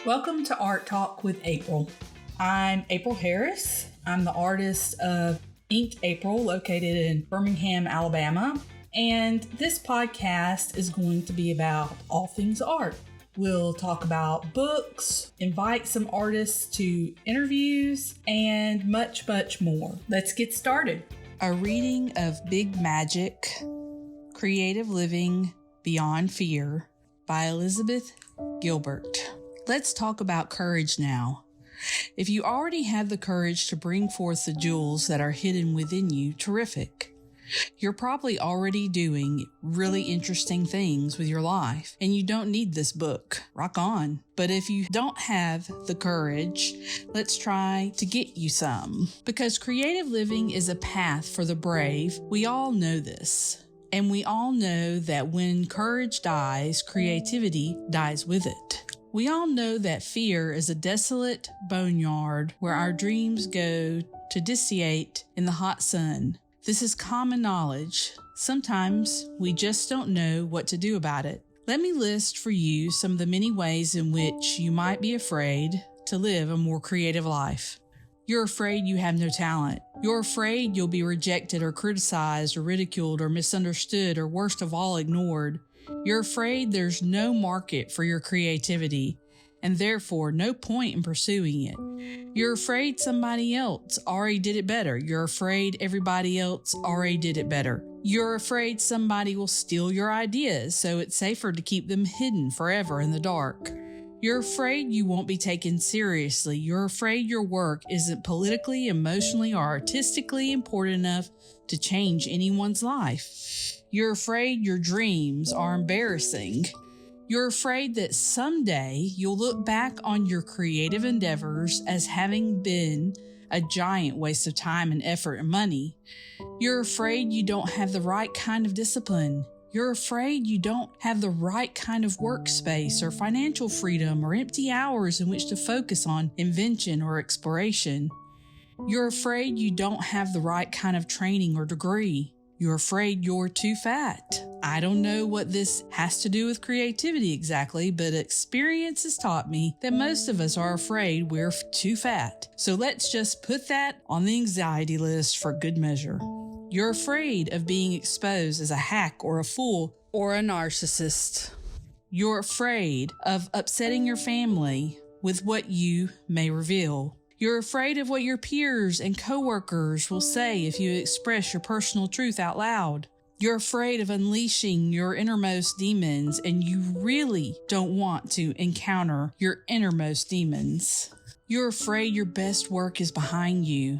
Welcome to Art Talk with April. I'm April Harris. I'm the artist of Inked April, located in Birmingham, Alabama. And this podcast is going to be about all things art. We'll talk about books, invite some artists to interviews, and much, much more. Let's get started. A reading of Big Magic, Creative Living Beyond Fear by Elizabeth Gilbert. Let's talk about courage now. If you already have the courage to bring forth the jewels that are hidden within you, terrific. You're probably already doing really interesting things with your life, and you don't need this book. Rock on. But if you don't have the courage, let's try to get you some. Because creative living is a path for the brave. We all know this. And we all know that when courage dies, creativity dies with it. We all know that fear is a desolate boneyard where our dreams go to dissipate in the hot sun. This is common knowledge. Sometimes we just don't know what to do about it. Let me list for you some of the many ways in which you might be afraid to live a more creative life. You're afraid you have no talent. You're afraid you'll be rejected or criticized or ridiculed or misunderstood or worst of all, ignored. You're afraid there's no market for your creativity and therefore no point in pursuing it. You're afraid somebody else already did it better. You're afraid everybody else already did it better. You're afraid somebody will steal your ideas, so it's safer to keep them hidden forever in the dark. You're afraid you won't be taken seriously. You're afraid your work isn't politically, emotionally, or artistically important enough to change anyone's life. You're afraid your dreams are embarrassing. You're afraid that someday you'll look back on your creative endeavors as having been a giant waste of time and effort and money. You're afraid you don't have the right kind of discipline. You're afraid you don't have the right kind of workspace or financial freedom or empty hours in which to focus on invention or exploration. You're afraid you don't have the right kind of training or degree. You're afraid you're too fat. I don't know what this has to do with creativity exactly, but experience has taught me that most of us are afraid we're too fat. So let's just put that on the anxiety list for good measure. You're afraid of being exposed as a hack or a fool or a narcissist. You're afraid of upsetting your family with what you may reveal. You're afraid of what your peers and coworkers will say if you express your personal truth out loud. You're afraid of unleashing your innermost demons, and you really don't want to encounter your innermost demons. You're afraid your best work is behind you.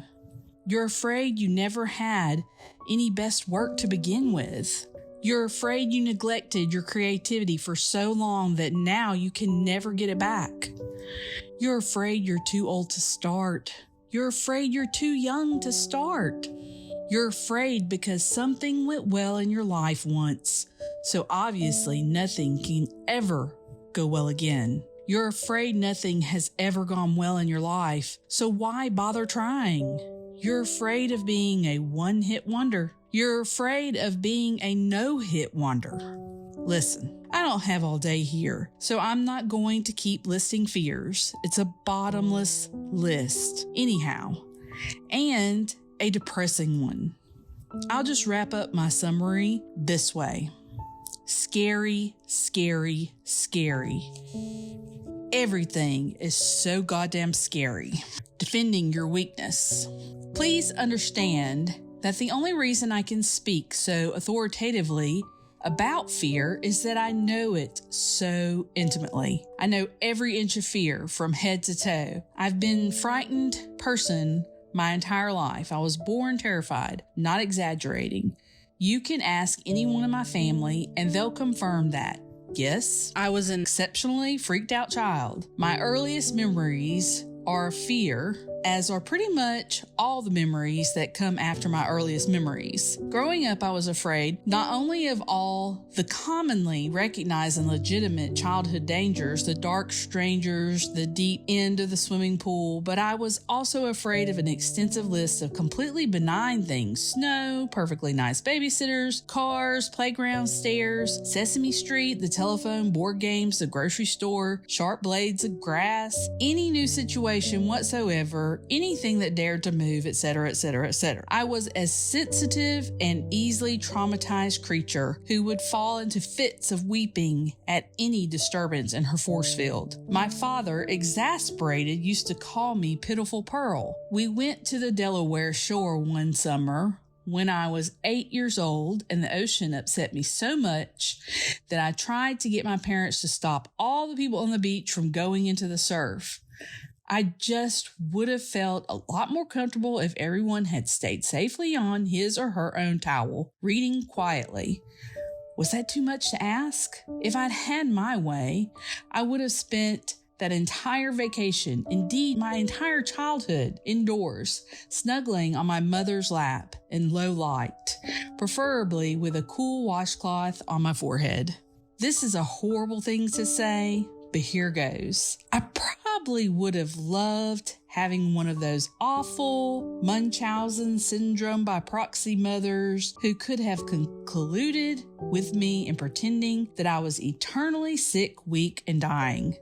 You're afraid you never had any best work to begin with. You're afraid you neglected your creativity for so long that now you can never get it back. You're afraid you're too old to start. You're afraid you're too young to start. You're afraid because something went well in your life once, so obviously nothing can ever go well again. You're afraid nothing has ever gone well in your life, so why bother trying? You're afraid of being a one-hit wonder. You're afraid of being a no-hit wonder. Listen, I don't have all day here, so I'm not going to keep listing fears. It's a bottomless list, anyhow, and a depressing one. I'll just wrap up my summary this way. Scary, scary, scary. Everything is so goddamn scary. Defending your weakness. Please understand that the only reason I can speak so authoritatively about fear is that I know it so intimately. I know every inch of fear from head to toe. I've been a frightened person my entire life. I was born terrified, not exaggerating. You can ask anyone in my family and they'll confirm that. Yes, I was an exceptionally freaked out child. My earliest memories are of fear as are pretty much all the memories that come after my earliest memories. Growing up, I was afraid not only of all the commonly recognized and legitimate childhood dangers, the dark strangers, the deep end of the swimming pool, but I was also afraid of an extensive list of completely benign things: snow, perfectly nice babysitters, cars, playgrounds, stairs, Sesame Street, the telephone, board games, the grocery store, sharp blades of grass, any new situation whatsoever, anything that dared to move, etc., etc., etc. I was a sensitive and easily traumatized creature who would fall into fits of weeping at any disturbance in her force field. My father, exasperated, used to call me Pitiful Pearl. We went to the Delaware shore one summer when I was 8 years old, and the ocean upset me so much that I tried to get my parents to stop all the people on the beach from going into the surf. I just would have felt a lot more comfortable if everyone had stayed safely on his or her own towel, reading quietly. Was that too much to ask? If I'd had my way, I would have spent that entire vacation, indeed my entire childhood, indoors, snuggling on my mother's lap in low light, preferably with a cool washcloth on my forehead. This is a horrible thing to say, but here goes. I probably would have loved having one of those awful Munchausen syndrome by proxy mothers who could have colluded with me in pretending that I was eternally sick, weak, and dying.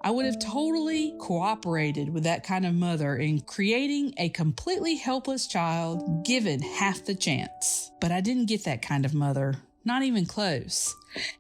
I would have totally cooperated with that kind of mother in creating a completely helpless child given half the chance. But I didn't get that kind of mother, not even close.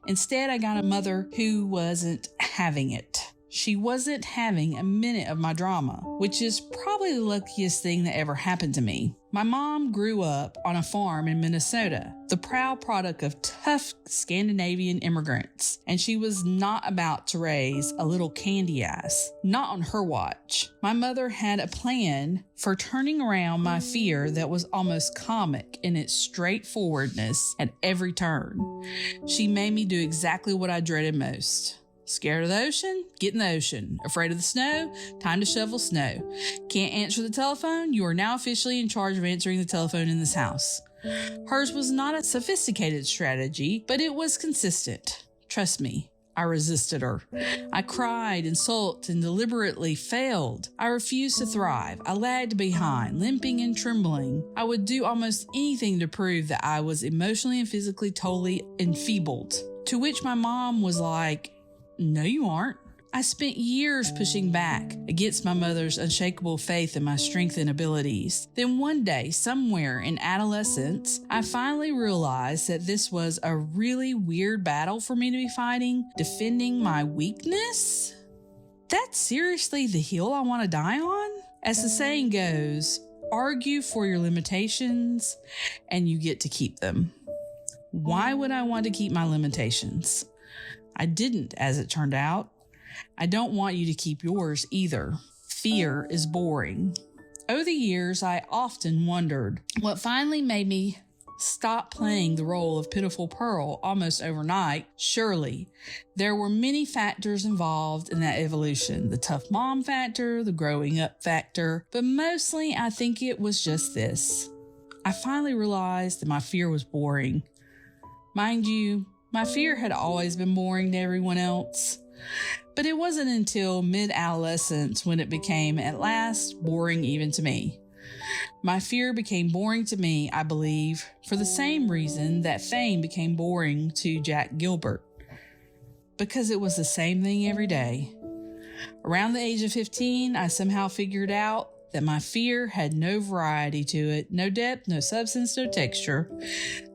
Instead, I got a mother who wasn't having it. She wasn't having a minute of my drama, which is probably the luckiest thing that ever happened to me. My mom grew up on a farm in Minnesota, the proud product of tough Scandinavian immigrants, and she was not about to raise a little candy ass, not on her watch. My mother had a plan for turning around my fear that was almost comic in its straightforwardness at every turn. She made me do exactly what I dreaded most. Scared of the ocean? Get in the ocean. Afraid of the snow? Time to shovel snow. Can't answer the telephone? You are now officially in charge of answering the telephone in this house. Hers was not a sophisticated strategy, but it was consistent. Trust me, I resisted her. I cried and sulked and deliberately failed. I refused to thrive. I lagged behind, limping and trembling. I would do almost anything to prove that I was emotionally and physically totally enfeebled. To which my mom was like, "No, you aren't." I spent years pushing back against my mother's unshakable faith in my strength and abilities. Then one day, somewhere in adolescence, I finally realized that this was a really weird battle for me to be fighting, defending my weakness. That's seriously the hill I want to die on? As the saying goes, argue for your limitations and you get to keep them. Why would I want to keep my limitations? I didn't, as it turned out. I don't want you to keep yours either. Fear is boring. Over the years, I often wondered what finally made me stop playing the role of Pitiful Pearl almost overnight. Surely, there were many factors involved in that evolution. The tough mom factor, the growing up factor, but mostly I think it was just this. I finally realized that my fear was boring. Mind you, my fear had always been boring to everyone else, but it wasn't until mid-adolescence when it became, at last, boring even to me. My fear became boring to me, I believe, for the same reason that fame became boring to Jack Gilbert. Because it was the same thing every day. Around the age of 15, I somehow figured out that my fear had no variety to it, no depth, no substance, no texture.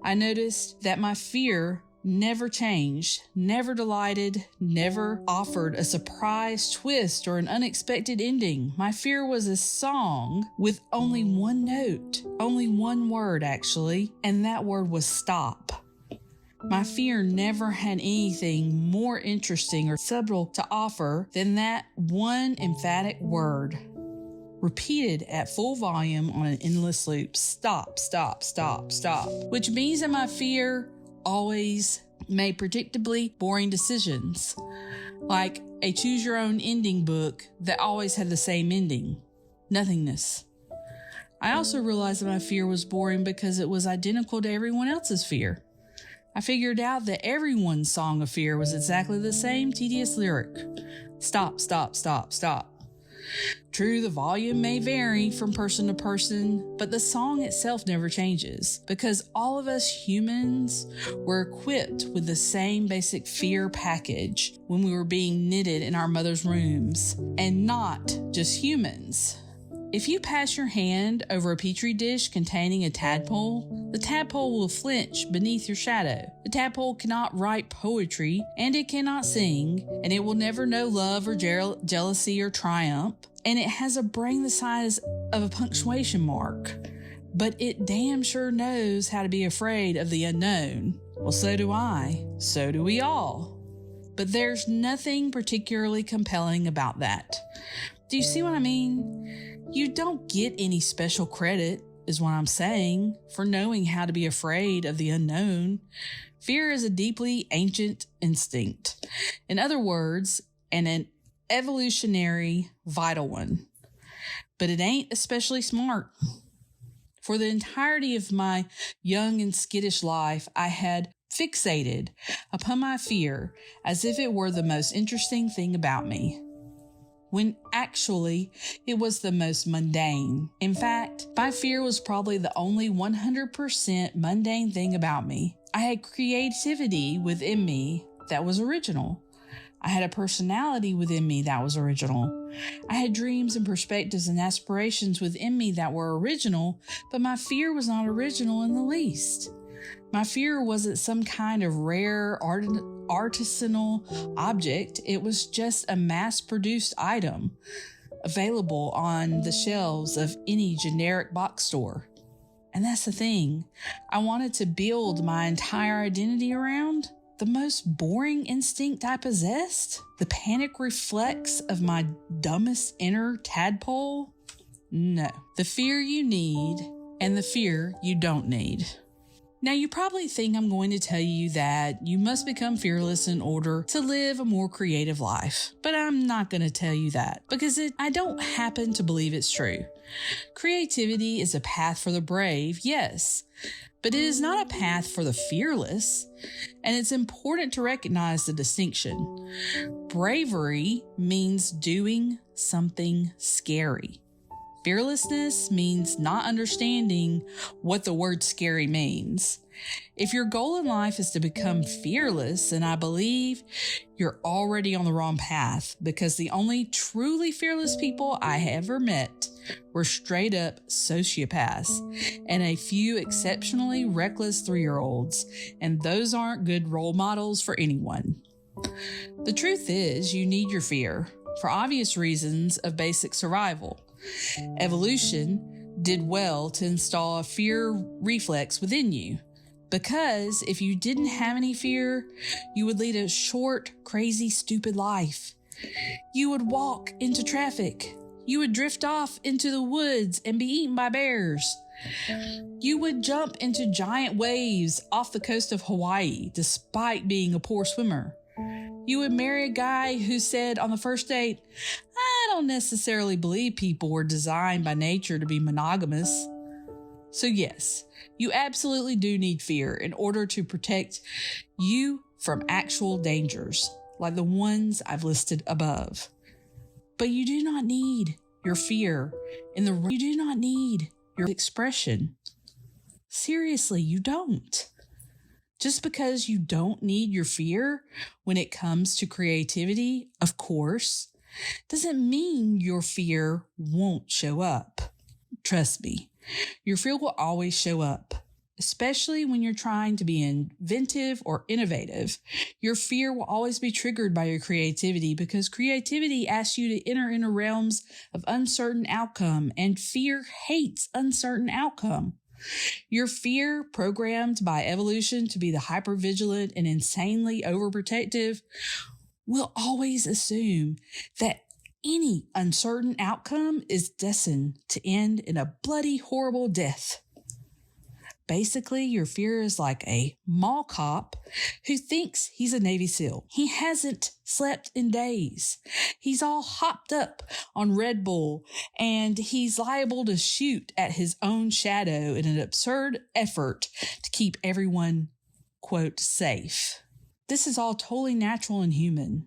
I noticed that my fear never changed, never delighted, never offered a surprise twist or an unexpected ending. My fear was a song with only one note, only one word actually, and that word was stop. My fear never had anything more interesting or subtle to offer than that one emphatic word, repeated at full volume on an endless loop. Stop, stop, stop, stop. Which means that my fear always made predictably boring decisions, like a choose-your-own-ending book that always had the same ending. nothingness. I also realized that my fear was boring because it was identical to everyone else's fear. I figured out that everyone's song of fear was exactly the same tedious lyric. Stop, stop, stop, stop. True, the volume may vary from person to person, but the song itself never changes because all of us humans were equipped with the same basic fear package when we were being knitted in our mother's wombs, and not just humans. If you pass your hand over a petri dish containing a tadpole, the tadpole will flinch beneath your shadow. The tadpole cannot write poetry, and it cannot sing, and it will never know love or jealousy or triumph, and it has a brain the size of a punctuation mark. But it damn sure knows how to be afraid of the unknown. Well, so do I. So do we all. But there's nothing particularly compelling about that. Do you see what I mean? You don't get any special credit, is what I'm saying, for knowing how to be afraid of the unknown. Fear is a deeply ancient instinct. In other words, an evolutionary, vital one. But it ain't especially smart. For the entirety of my young and skittish life, I had fixated upon my fear as if it were the most interesting thing about me, when actually it was the most mundane. In fact, my fear was probably the only 100% mundane thing about me. I had creativity within me that was original. I had a personality within me that was original. I had dreams and perspectives and aspirations within me that were original, but my fear was not original in the least. My fear wasn't some kind of rare artisanal object. It was just a mass-produced item available on the shelves of any generic box store. And that's the thing. I wanted to build my entire identity around the most boring instinct I possessed, the panic reflex of my dumbest inner tadpole. No, the fear you need and the fear you don't need. Now, you probably think I'm going to tell you that you must become fearless in order to live a more creative life, but I'm not going to tell you that because I don't happen to believe it's true. Creativity is a path for the brave, yes, but it is not a path for the fearless, and it's important to recognize the distinction. Bravery means doing something scary. Fearlessness means not understanding what the word scary means. If your goal in life is to become fearless, then I believe you're already on the wrong path, because the only truly fearless people I ever met were straight up sociopaths and a few exceptionally reckless 3-year-olds, and those aren't good role models for anyone. The truth is, you need your fear for obvious reasons of basic survival. Evolution did well to install a fear reflex within you, because if you didn't have any fear, you would lead a short, crazy, stupid life. You would walk into traffic. You would drift off into the woods and be eaten by bears. You would jump into giant waves off the coast of Hawaii despite being a poor swimmer. You would marry a guy who said on the first date, "I don't necessarily believe people were designed by nature to be monogamous." So yes, you absolutely do need fear in order to protect you from actual dangers, like the ones I've listed above. But you do not need your fear you do not need your expression. Seriously, you don't. Just because you don't need your fear when it comes to creativity, of course, doesn't mean your fear won't show up. Trust me, your fear will always show up, especially when you're trying to be inventive or innovative. Your fear will always be triggered by your creativity, because creativity asks you to enter into realms of uncertain outcome, and fear hates uncertain outcome. Your fear, programmed by evolution to be the hypervigilant and insanely overprotective, will always assume that any uncertain outcome is destined to end in a bloody, horrible death. Basically, your fear is like a mall cop who thinks he's a Navy SEAL. He hasn't slept in days. He's all hopped up on Red Bull, and he's liable to shoot at his own shadow in an absurd effort to keep everyone, quote, safe. This is all totally natural and human.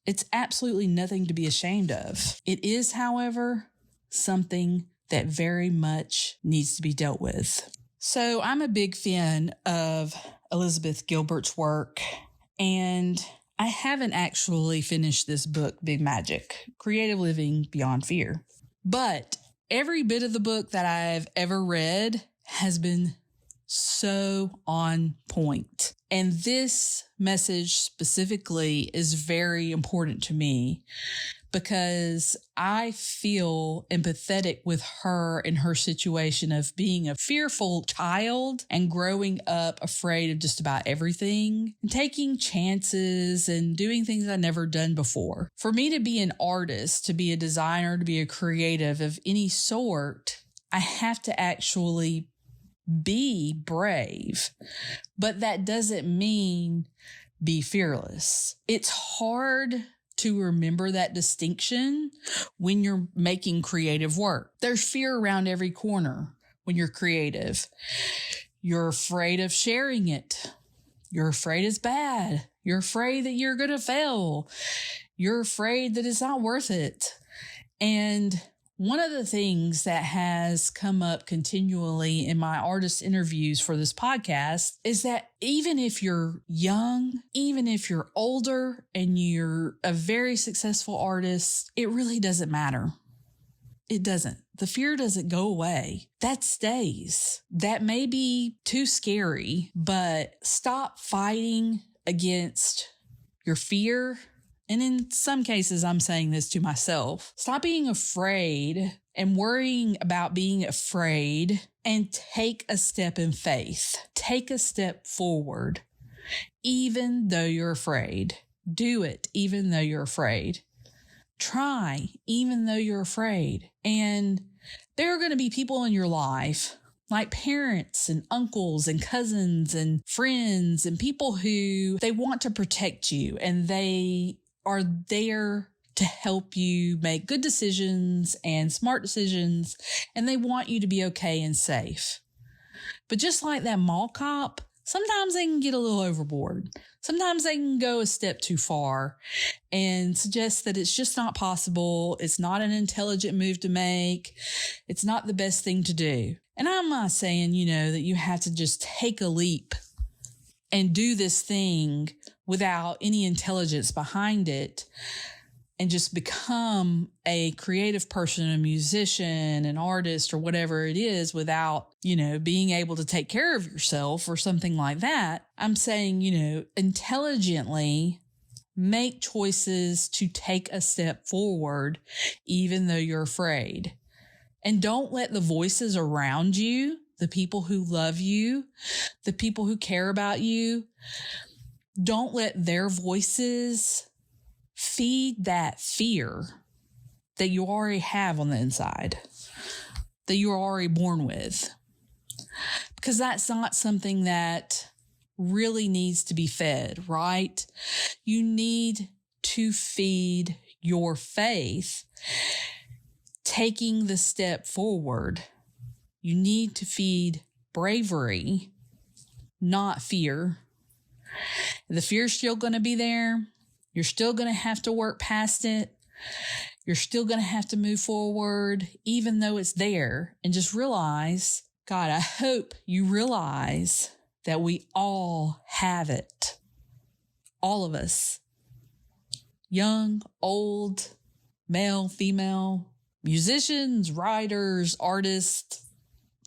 It's absolutely nothing to be ashamed of. It is, however, something that very much needs to be dealt with. So I'm a big fan of Elizabeth Gilbert's work, and I haven't actually finished this book, Big Magic, Creative Living Beyond Fear. But every bit of the book that I've ever read has been so on point. And this message specifically is very important to me because I feel empathetic with her in her situation of being a fearful child and growing up afraid of just about everything and taking chances and doing things I'd never done before. For me to be an artist, to be a designer, to be a creative of any sort, I have to actually be brave, but that doesn't mean be fearless. It's hard to remember that distinction when you're making creative work. There's fear around every corner when you're creative. You're afraid of sharing it. You're afraid it's bad. You're afraid that you're going to fail. You're afraid that it's not worth it. And one of the things that has come up continually in my artist interviews for this podcast is that even if you're young, even if you're older and you're a very successful artist, it really doesn't matter. It doesn't. The fear doesn't go away. That stays. That may be too scary, but stop fighting against your fear. And in some cases, I'm saying this to myself. Stop being afraid and worrying about being afraid and take a step in faith. Take a step forward, even though you're afraid. Do it, even though you're afraid. Try, even though you're afraid. And there are going to be people in your life, like parents and uncles and cousins and friends and people who they want to protect you and they are there to help you make good decisions and smart decisions, and they want you to be okay and safe. But just like that mall cop, sometimes they can get a little overboard. Sometimes they can go a step too far and suggest that it's just not possible. It's not an intelligent move to make. It's not the best thing to do. And I'm not saying, that you have to just take a leap and do this thing without any intelligence behind it and just become a creative person, a musician, an artist, or whatever it is without, being able to take care of yourself or something like that. I'm saying, intelligently make choices to take a step forward, even though you're afraid. And don't let the voices around you, the people who love you, the people who care about you, don't let their voices feed that fear that you already have on the inside, that you're already born with. Because that's not something that really needs to be fed, right? You need to feed your faith, taking the step forward. You need to feed bravery, not fear. The fear's still going to be there. You're still going to have to work past it. You're still going to have to move forward, even though it's there. And just realize, God, I hope you realize that we all have it. All of us. Young, old, male, female, musicians, writers, artists,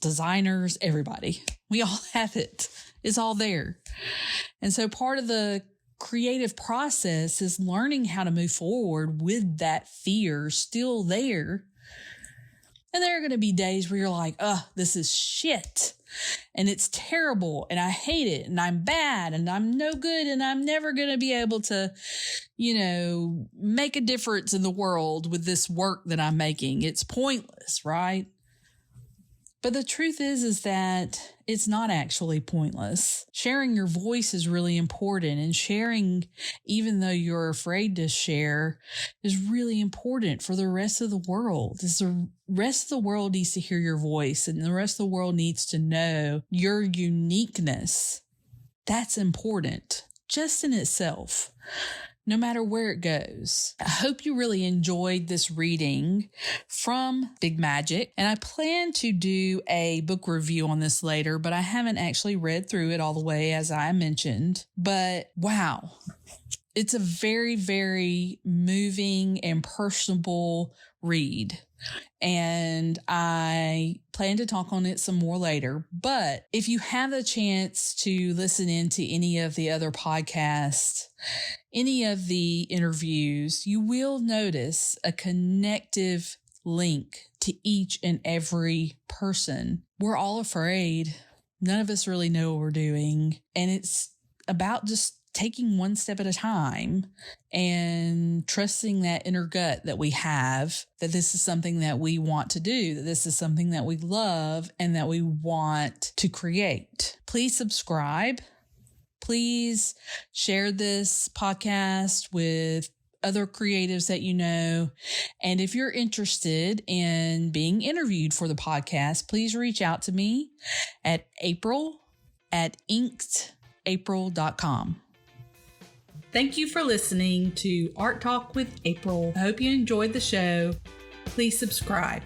designers, everybody. We all have it. It's all there. And so part of the creative process is learning how to move forward with that fear still there. And there are going to be days where you're like, this is shit. And it's terrible. And I hate it. And I'm bad. And I'm no good. And I'm never going to be able to, make a difference in the world with this work that I'm making. It's pointless, right? But the truth is that it's not actually pointless. Sharing your voice is really important, and sharing, even though you're afraid to share, is really important for the rest of the world. The rest of the world needs to hear your voice, and the rest of the world needs to know your uniqueness. That's important just in itself, no matter where it goes. I hope you really enjoyed this reading from Big Magic, and I plan to do a book review on this later, but I haven't actually read through it all the way, as I mentioned. But wow, it's a very, very moving and personable read. And I plan to talk on it some more later. But if you have a chance to listen into any of the other podcasts, any of the interviews, you will notice a connective link to each and every person. We're all afraid. None of us really know what we're doing. And it's about just taking one step at a time and trusting that inner gut that we have, that this is something that we want to do, that this is something that we love and that we want to create. Please subscribe. Please share this podcast with other creatives that you know. And if you're interested in being interviewed for the podcast, please reach out to me at april@inkedapril.com. Thank you for listening to Art Talk with April. I hope you enjoyed the show. Please subscribe.